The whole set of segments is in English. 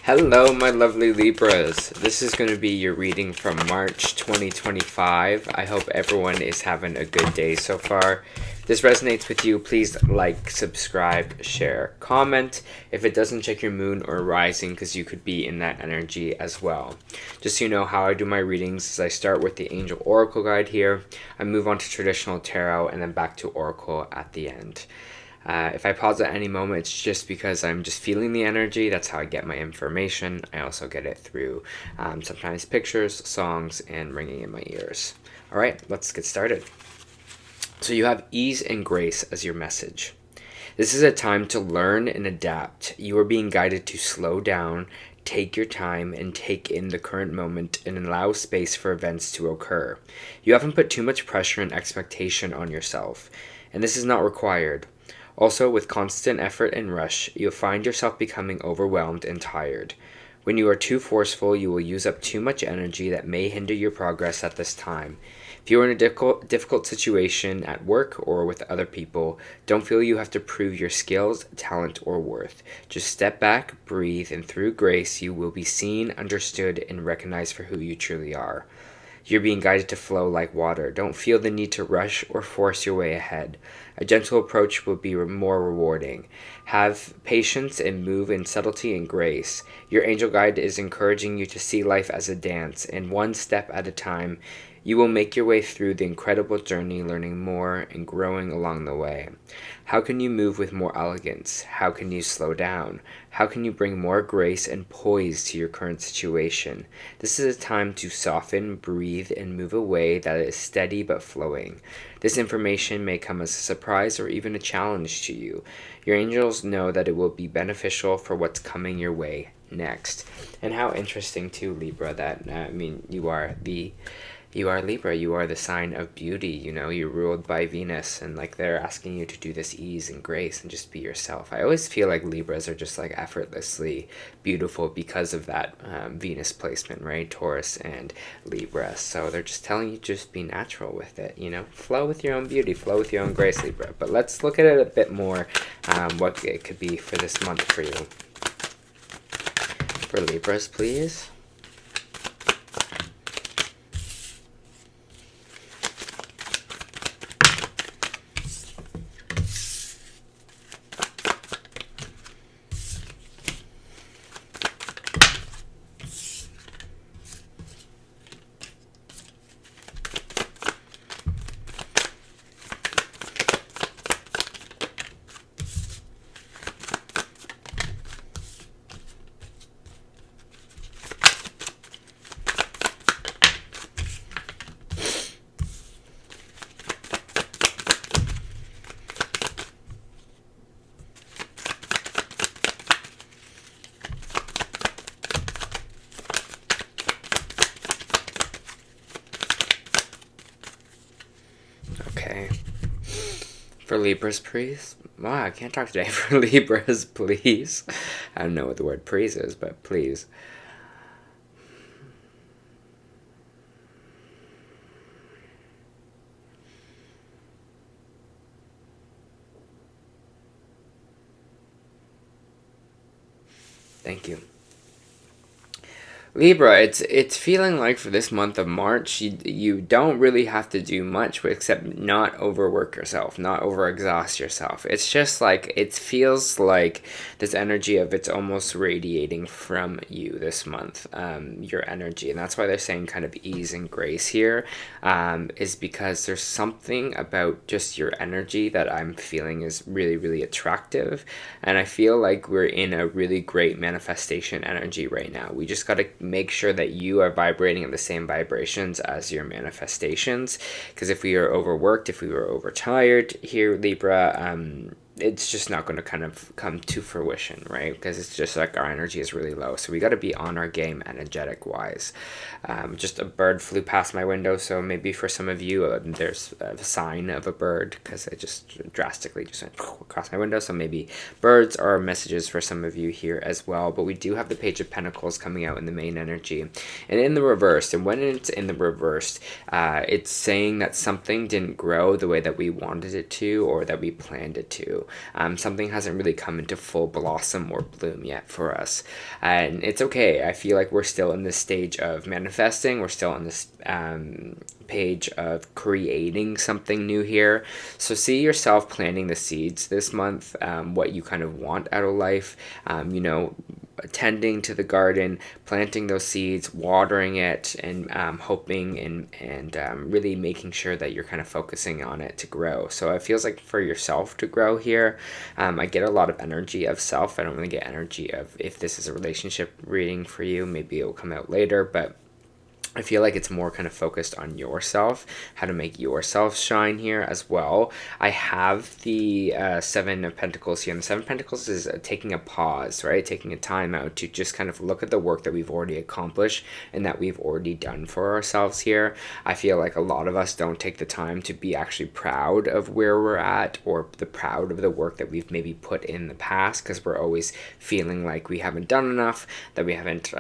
Hello, my lovely Libras. This is going to be your reading from March 2025. I hope everyone is having a good day so far. If this resonates with you, please like, subscribe, share, comment. If it doesn't, check your moon or rising because you could be in that energy as well. Just so you know how I do my readings is I start with the Angel Oracle guide here. I move on to traditional tarot and then back to Oracle at the end. If I pause at any moment, it's just because I'm just feeling the energy. That's how I get my information. I also get it through sometimes pictures, songs, and ringing in my ears. All right, let's get started. So you have ease and grace as your message. This is a time to learn and adapt. You are being guided to slow down, take your time, and take in the current moment and allow space for events to occur. You haven't put too much pressure and expectation on yourself, and this is not required. Also, with constant effort and rush, you'll find yourself becoming overwhelmed and tired. When you are too forceful, you will use up too much energy that may hinder your progress at this time. If you are in a difficult situation at work or with other people, don't feel you have to prove your skills, talent, or worth. Just step back, breathe, and through grace, you will be seen, understood, and recognized for who you truly are. You're being guided to flow like water. Don't feel the need to rush or force your way ahead. A gentle approach will be more rewarding. Have patience and move in subtlety and grace. Your angel guide is encouraging you to see life as a dance, and one step at a time, you will make your way through the incredible journey, learning more and growing along the way. How can you move with more elegance? How can you slow down? How can you bring more grace and poise to your current situation? This is a time to soften, breathe, and move a way that is steady but flowing. This information may come as a surprise or even a challenge to you. Your angels know that it will be beneficial for what's coming your way next. And how interesting too, Libra, that, you are Libra, you are the sign of beauty, you're ruled by Venus, and like they're asking you to do this ease and grace and just be yourself. I always feel like Libras are just like effortlessly beautiful because of that Venus placement, right? Taurus and Libra. So they're just telling you just be natural with it, flow with your own beauty, flow with your own grace, Libra. But let's look at it a bit more, what it could be for this month for you. For Libras, please. For Libras, please. Wow, I can't talk today. For Libras, please. I don't know what the word please is, but please. Thank you. Libra, it's feeling like for this month of March, you don't really have to do much except not overwork yourself, not overexhaust yourself. It's just like, it feels like this energy of it's almost radiating from you this month, your energy. And that's why they're saying kind of ease and grace here, is because there's something about just your energy that I'm feeling is really, really attractive. And I feel like we're in a really great manifestation energy right now. We just got to make sure that you are vibrating at the same vibrations as your manifestations, because if we are overworked, if we were overtired here, Libra, it's just not going to kind of come to fruition, right? Because it's just like our energy is really low. So we got to be on our game energetic wise. Just a bird flew past my window. So maybe for some of you, there's a sign of a bird because it just drastically just went across my window. So maybe birds are messages for some of you here as well. But we do have the Page of Pentacles coming out in the main energy and in the reverse. And when it's in the reverse, it's saying that something didn't grow the way that we wanted it to or that we planned it to. Something hasn't really come into full blossom or bloom yet for us. And it's okay. I feel like we're still in this stage of manifesting. We're still on this page of creating something new here. So see yourself planting the seeds this month, what you kind of want out of life, tending to the garden, planting those seeds, watering it, and hoping and really making sure that you're kind of focusing on it to grow. So it feels like for yourself to grow here. I get a lot of energy of self. I don't really get energy of, if this is a relationship reading for you, maybe it will come out later, but I feel like it's more kind of focused on yourself, how to make yourself shine here as well. I have the Seven of Pentacles here. And the Seven of Pentacles is taking a pause, right? Taking a time out to just kind of look at the work that we've already accomplished and that we've already done for ourselves here. I feel like a lot of us don't take the time to be actually proud of where we're at, or proud of the work that we've maybe put in the past, because we're always feeling like we haven't done enough, that we haven't,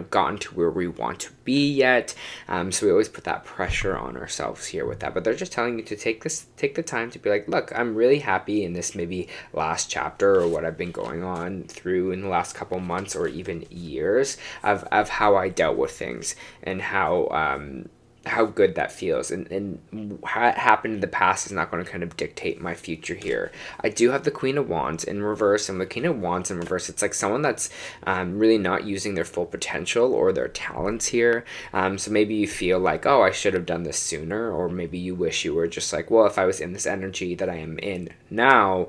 gotten to where we want to be yet. So we always put that pressure on ourselves here with that, but they're just telling you to take the time to be like, look, I'm really happy in this maybe last chapter, or what I've been going on through in the last couple months or even years of how I dealt with things, and how good that feels, and what happened in the past is not going to kind of dictate my future here. I do have the Queen of Wands in reverse, and the Queen of Wands in reverse, it's like someone that's really not using their full potential or their talents here. So maybe you feel like, oh, I should have done this sooner, or maybe you wish you were just like, well, if I was in this energy that I am in now,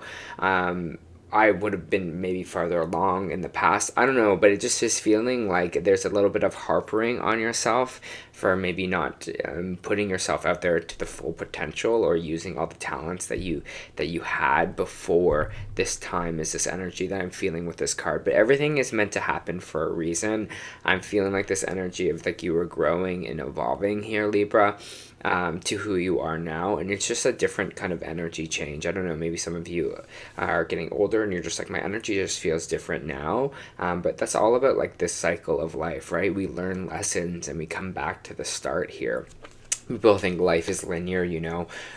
I would have been maybe farther along in the past. I don't know, but it just is feeling like there's a little bit of harping on yourself for maybe not putting yourself out there to the full potential, or using all the talents that you had before this time, is this energy that I'm feeling with this card. But everything is meant to happen for a reason. I'm feeling like this energy of like you were growing and evolving here, Libra, to who you are now, and it's just a different kind of energy change. I don't know, maybe some of you are getting older and you're just like, my energy just feels different now, but that's all about like this cycle of life, right? We learn lessons and we come back to the start here. People think life is linear,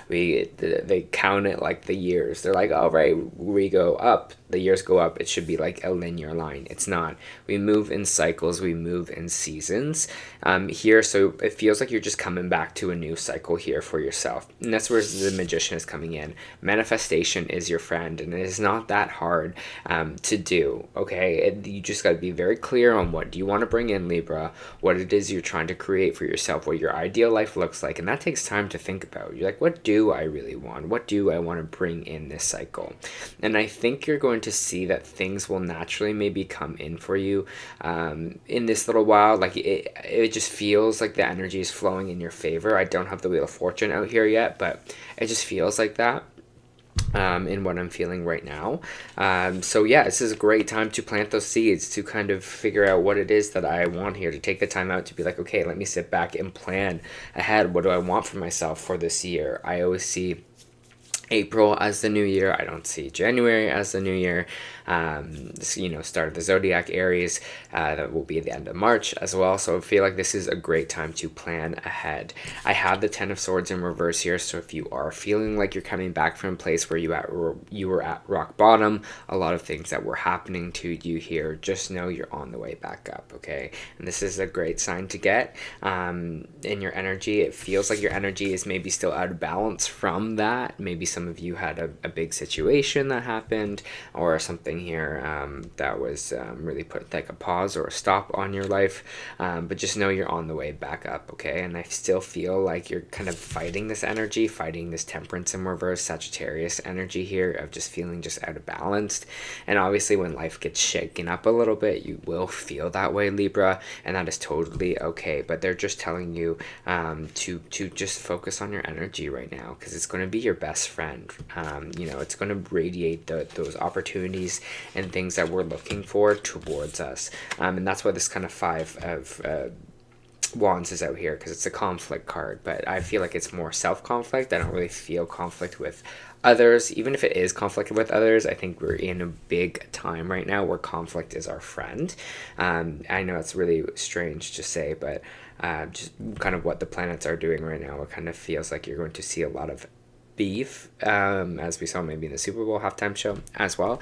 they count it like the years. They're like, oh, right, we go up, the years go up, it should be like a linear line. It's not. We move in cycles, we move in seasons here. So it feels like you're just coming back to a new cycle here for yourself, and that's where the Magician is coming in. Manifestation is your friend, and it is not that hard to do, okay? You just got to be very clear on what do you want to bring in, Libra, what it is you're trying to create for yourself, what your ideal life looks like, and that takes time to think about. You're like, what do I really want? What do I want to bring in this cycle? And I think you're going to see that things will naturally maybe come in for you in this little while. Like it just feels like the energy is flowing in your favor. I don't have the Wheel of Fortune out here yet, but it just feels like that in what I'm feeling right now. So yeah, this is a great time to plant those seeds, to kind of figure out what it is that I want here, to take the time out to be like, okay, let me sit back and plan ahead. What do I want for myself for this year? I always see April as the new year. I don't see January as the new year. Start of the zodiac, Aries, that will be the end of March as well. So I feel like this is a great time to plan ahead. I have the Ten of Swords in reverse here. So if you are feeling like you're coming back from a place where you were at rock bottom, a lot of things that were happening to you here, just know you're on the way back up, okay? And this is a great sign to get in your energy. It feels like your energy is maybe still out of balance from that. Maybe some of you had a big situation that happened, or something here that was really put like a pause or a stop on your life, but just know you're on the way back up, okay? And I still feel like you're kind of fighting this energy, fighting this Temperance in reverse, Sagittarius energy here of just feeling just out of balance. And obviously when life gets shaken up a little bit, you will feel that way, Libra, and that is totally okay. But they're just telling you to just focus on your energy right now, because it's going to be your best friend. It's going to radiate those opportunities and things that we're looking for towards us, and that's why this kind of Five of Wands is out here, because it's a conflict card. But I feel like it's more self-conflict. I don't really feel conflict with others. Even if it is conflict with others, I think we're in a big time right now where conflict is our friend. I know it's really strange to say, but just kind of what the planets are doing right now, it kind of feels like you're going to see a lot of beef, as we saw maybe in the Super Bowl halftime show as well,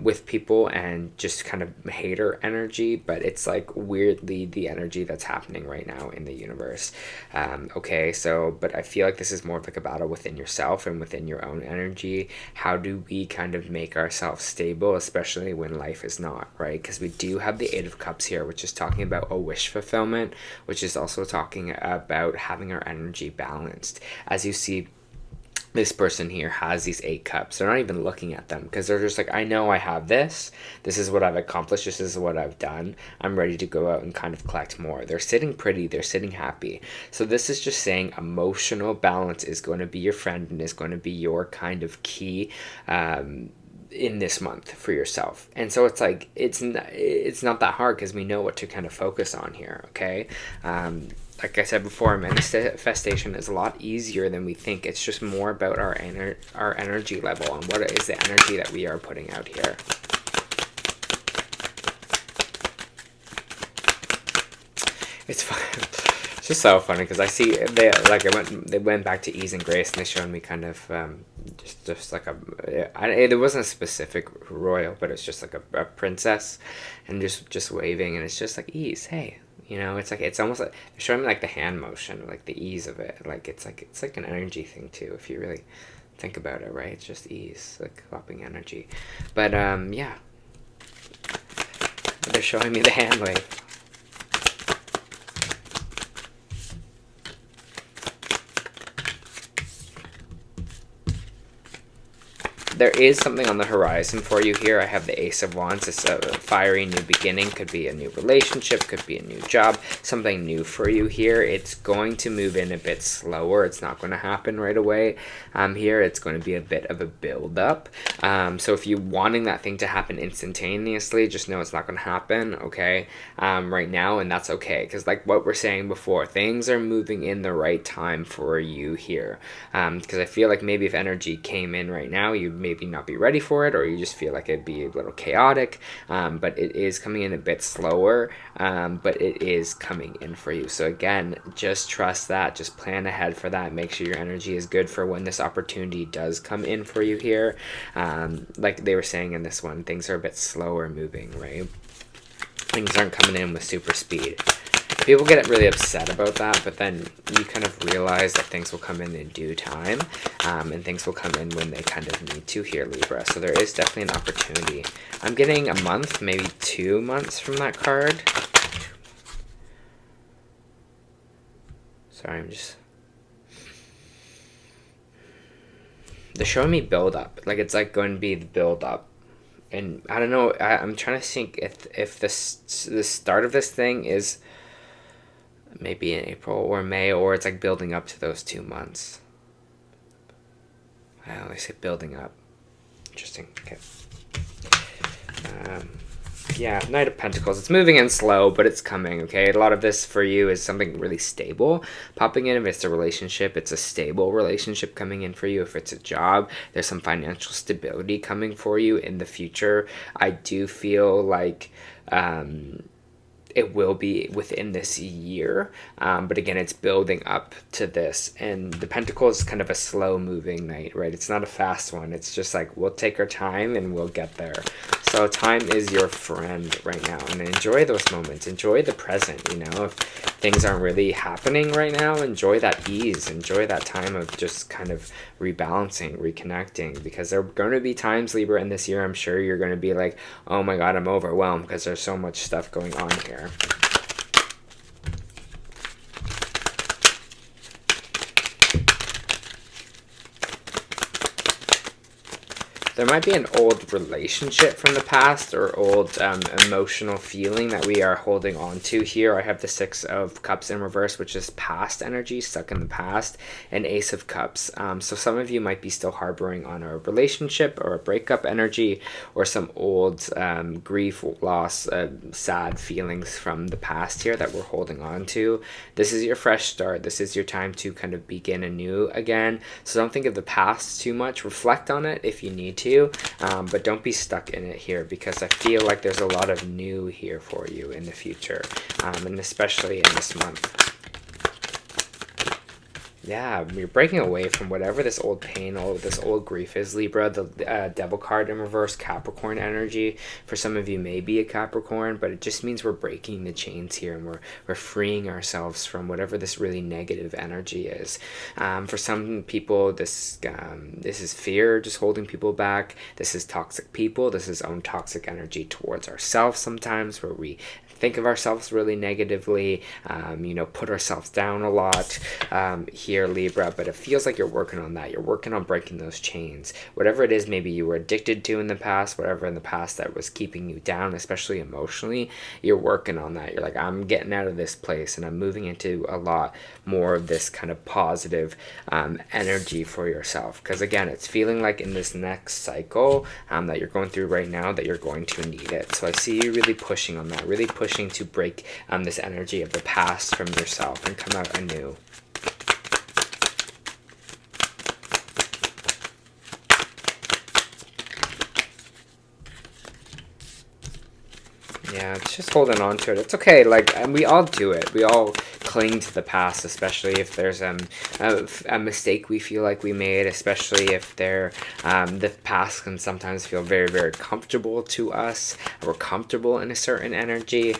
with people, and just kind of hater energy, but it's like weirdly the energy that's happening right now in the universe. Okay, so, but I feel like this is more of like a battle within yourself and within your own energy. How do we kind of make ourselves stable, especially when life is not, right? Because we do have the Eight of Cups here, which is talking about a wish fulfillment, which is also talking about having our energy balanced. As you see, this person here has these 8 cups. They're not even looking at them because they're just like, I know I have this. This is what I've accomplished. This is what I've done. I'm ready to go out and kind of collect more. They're sitting pretty. They're sitting happy. So this is just saying emotional balance is going to be your friend and is going to be your kind of key in this month for yourself. And so it's like, it's not that hard because we know what to kind of focus on here, okay? Like I said before, manifestation is a lot easier than we think. It's just more about our energy level and what is the energy that we are putting out here. It's fun. It's just so funny because I see they went back to ease and grace, and they showed me kind of just like there wasn't a specific royal, but it's just like a princess, and just waving, and it's just like ease. Hey. You know, it's like, it's almost like they're showing me like the hand motion, like the ease of it. Like it's like an energy thing too, if you really think about it, right? It's just ease, like clapping energy. But yeah, they're showing me the hand wave. There is something on the horizon for you here. I have the Ace of Wands. It's a fiery new beginning. Could be a new relationship. Could be a new job. Something new for you here. It's going to move in a bit slower. It's not going to happen right away. Here, it's going to be a bit of a build-up. So if you're wanting that thing to happen instantaneously, just know it's not going to happen, okay, right now, and that's okay. Because like what we're saying before, things are moving in the right time for you here. Because I feel like maybe if energy came in right now, you maybe not be ready for it, or you just feel like it'd be a little chaotic, but it is coming in a bit slower, but it is coming in for you. So again, just trust that, just plan ahead for that, make sure your energy is good for when this opportunity does come in for you here. Like they were saying in this one, things are a bit slower moving, right? Things aren't coming in with super speed. People get really upset about that, but then you kind of realize that things will come in due time, and things will come in when they kind of need to here, Libra. So there is definitely an opportunity. I'm getting a month, maybe 2 months from that card. Sorry, they're showing me build up. Like it's like going to be the build up. And I don't know, I'm trying to think if the start of this thing is maybe in April or May, or it's like building up to those 2 months. I always say building up. Interesting. Okay. Yeah, Knight of Pentacles. It's moving in slow, but it's coming, okay? A lot of this for you is something really stable popping in. If it's a relationship, it's a stable relationship coming in for you. If it's a job, there's some financial stability coming for you in the future. I do feel like it will be within this year, but again, it's building up to this, and the Pentacle is kind of a slow moving knight, right? It's not a fast one. It's just like, we'll take our time and we'll get there. So time is your friend right now, and enjoy those moments. Enjoy the present, you know. If things aren't really happening right now, enjoy that ease. Enjoy that time of just kind of rebalancing, reconnecting, because there are going to be times, Libra, in this year, I'm sure you're going to be like, oh my God, I'm overwhelmed because there's so much stuff going on here. There might be an old relationship from the past, or old emotional feeling that we are holding on to here. I have the Six of Cups in reverse, which is past energy, stuck in the past, and Ace of Cups. So some of you might be still harboring on a relationship or a breakup energy, or some old grief, loss, sad feelings from the past here that we're holding on to. This is your fresh start. This is your time to kind of begin anew again. So don't think of the past too much. Reflect on it if you need to. But don't be stuck in it here, because I feel like there's a lot of new here for you in the future, and especially in this month. Yeah, you're breaking away from whatever this old pain, all this old grief is, Libra. The Devil card in reverse, Capricorn energy. For some of you, may be a Capricorn, but it just means we're breaking the chains here, and we're freeing ourselves from whatever this really negative energy is. For some people, this is fear just holding people back. This is toxic people. This is own toxic energy towards ourselves sometimes, where we think of ourselves really negatively, put ourselves down a lot here, Libra. But it feels like you're working on that. You're working on breaking those chains. Whatever it is maybe you were addicted to in the past, whatever in the past that was keeping you down, especially emotionally, you're working on that. You're like, I'm getting out of this place and I'm moving into a lot more of this kind of positive energy for yourself. Because again, it's feeling like in this next cycle that you're going through right now that you're going to need it. So I see you really pushing on that, really pushing to break this energy of the past from yourself and come out anew. Yeah, it's just holding on to it. It's okay. And we all do it. We all cling to the past, especially if there's a mistake we feel like we made, especially if the past can sometimes feel very, very comfortable to us. We're comfortable in a certain energy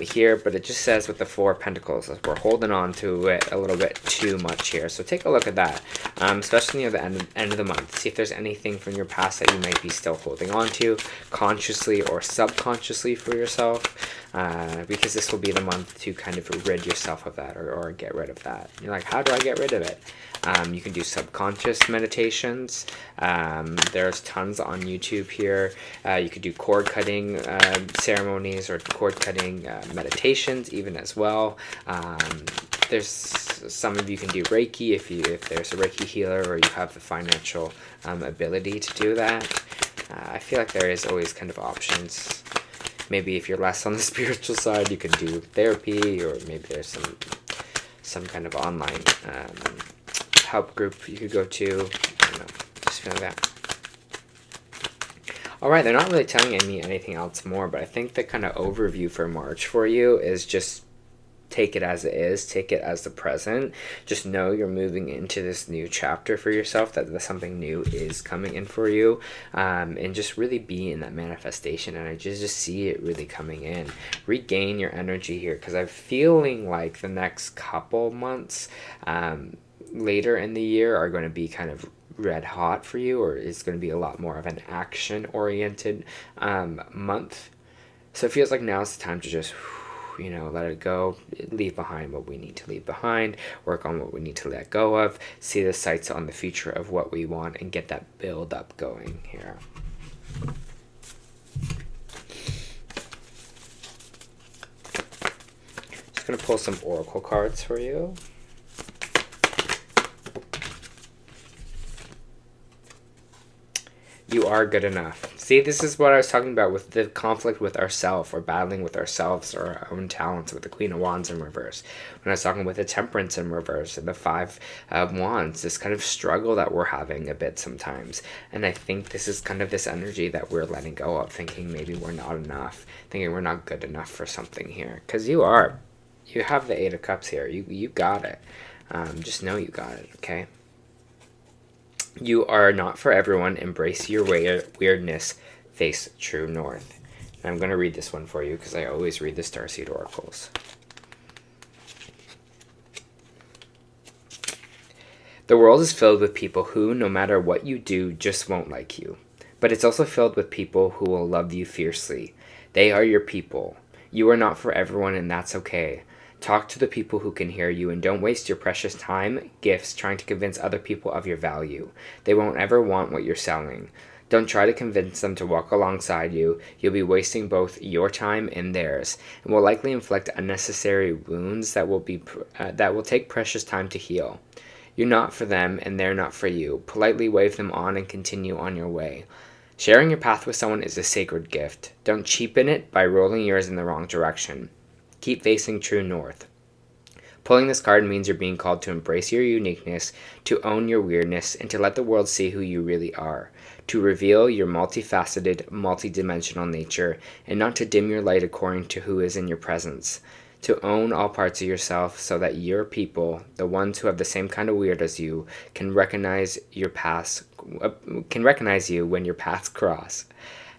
here, but it just says with the Four of Pentacles, we're holding on to it a little bit too much here. So take a look at that, especially near the end of the month. See if there's anything from your past that you might be still holding on to, consciously or subconsciously for yourself, because this will be the month to kind of rid yourself of that or get rid of that. You're like, how do I get rid of it? You can do subconscious meditations. There's tons on YouTube here. You could do cord cutting ceremonies or cord cutting meditations even as well. There's some of you can do Reiki if there's a Reiki healer or you have the financial ability to do that. I feel like there is always kind of options. Maybe if you're less on the spiritual side, you can do therapy, or maybe there's some kind of online help group you could go to. I don't know, just feel like that. All right, they're not really telling me anything else more, but I think the kind of overview for March for you is just take it as it is, take it as the present. Just know you're moving into this new chapter for yourself, that something new is coming in for you, and just really be in that manifestation energy. Just see it really coming in. Regain your energy here, because I'm feeling like the next couple months later in the year are going to be kind of red hot for you, or it's going to be a lot more of an action oriented month. So it feels like now's the time to just let it go, leave behind what we need to leave behind, work on what we need to let go of, see the sights on the future of what we want, and get that build up going here. Just going to pull some oracle cards for you. You are good enough. See, this is what I was talking about with the conflict with ourselves, or battling with ourselves or our own talents, with the Queen of Wands in reverse. When I was talking with the Temperance in reverse and the Five of Wands, this kind of struggle that we're having a bit sometimes. And I think this is kind of this energy that we're letting go of, thinking maybe we're not enough, thinking we're not good enough for something here. Because you are. You have the Eight of Cups here. You got it. Just know you got it, okay? You are not for everyone. Embrace your weirdness. Face true north. And I'm going to read this one for you because I always read the Starseed Oracles. The world is filled with people who, no matter what you do, just won't like you. But it's also filled with people who will love you fiercely. They are your people. You are not for everyone, and that's okay. Talk to the people who can hear you, and don't waste your precious time, gifts, trying to convince other people of your value. They won't ever want what you're selling. Don't try to convince them to walk alongside you. You'll be wasting both your time and theirs, and will likely inflict unnecessary wounds that will take precious time to heal. You're not for them, and they're not for you. Politely wave them on and continue on your way. Sharing your path with someone is a sacred gift. Don't cheapen it by rolling yours in the wrong direction. Keep facing true north. Pulling this card means you're being called to embrace your uniqueness, to own your weirdness, and to let the world see who you really are. To reveal your multifaceted, multidimensional nature, and not to dim your light according to who is in your presence. to own all parts of yourself so that your people, the ones who have the same kind of weird as you, can recognize your paths, can recognize you when your paths cross.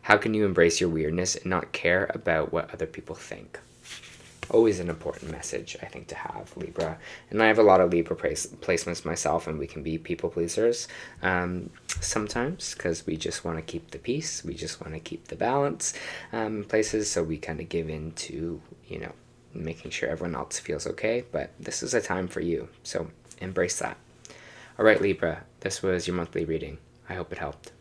How can you embrace your weirdness and not care about what other people think? Always an important message, I think, to have, Libra. And I have a lot of Libra placements myself, and we can be people pleasers sometimes because we just want to keep the peace. We just want to keep the balance in places. So we kind of give in to, making sure everyone else feels okay. But this is a time for you. So embrace that. All right, Libra, this was your monthly reading. I hope it helped.